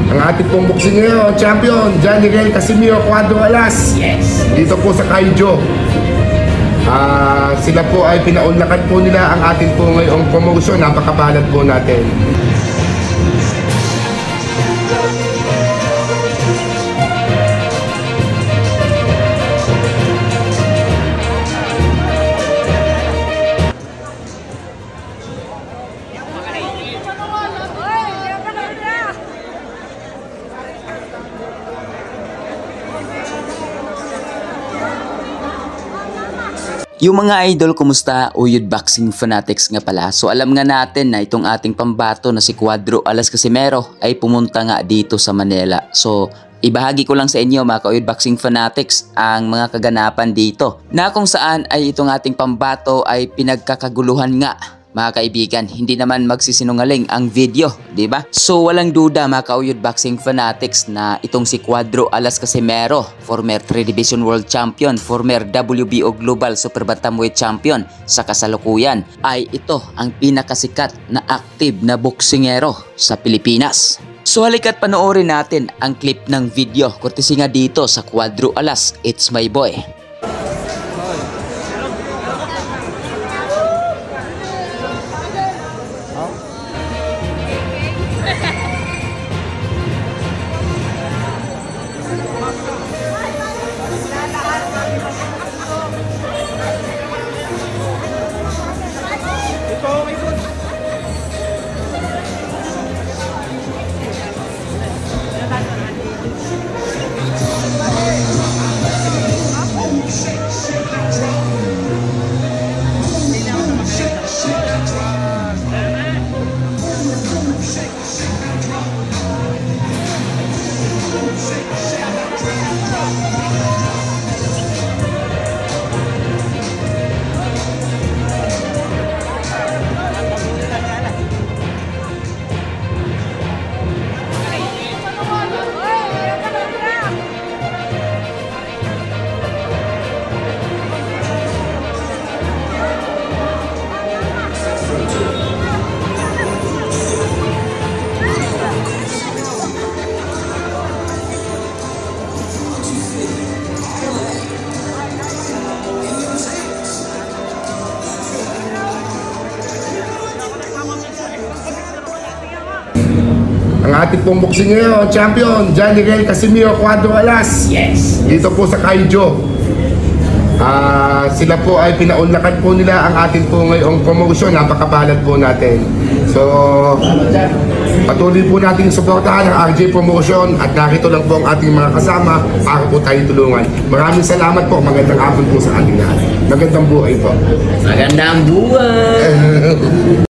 Ang ating pong boksingero, champion, Johnny Ray Casimiro Cuadro Alas. Yes. Dito po sa Kaijo. Sila po ay pinaunlakan po nila ang ating po ngayong promotion. Napakabalad po natin. Yung mga idol, kumusta? Uyod Boxing Fanatics nga pala. So alam nga natin na itong ating pambato na si Cuadro Alas Casimiro ay pumunta nga dito sa Manila. So ibahagi ko lang sa inyo mga ka-Uyod Boxing Fanatics ang mga kaganapan dito, na kung saan ay itong ating pambato ay pinagkakaguluhan nga. Mga kaibigan, hindi naman magsisinungaling ang video, di ba? So walang duda mga ka-Uyod Boxing Fanatics na itong si Cuadro Alas Casimiro, former 3 Division World Champion, former WBO Global Super Bantamweight Champion sa kasalukuyan, ay ito ang pinakasikat na active na boksingero sa Pilipinas. So halika't panoorin natin ang clip ng video, courtesy nga dito sa Cuadro Alas, It's My Boy. Ang ating pong boksingero, champion, Johnny Ray Casimiro Cuadro Alas. Yes. Dito po sa Kaijo. Sila po ay pinaunlakan po nila ang ating po ngayong promotion. Napakabalad po natin. So patuloy po natin suportahan ang RJ Promotion at narito lang po ang ating mga kasama para po tayo tulungan. Maraming salamat po. Magandang hapon po sa ating lahat. Magandang buhay po. Magandang buhay.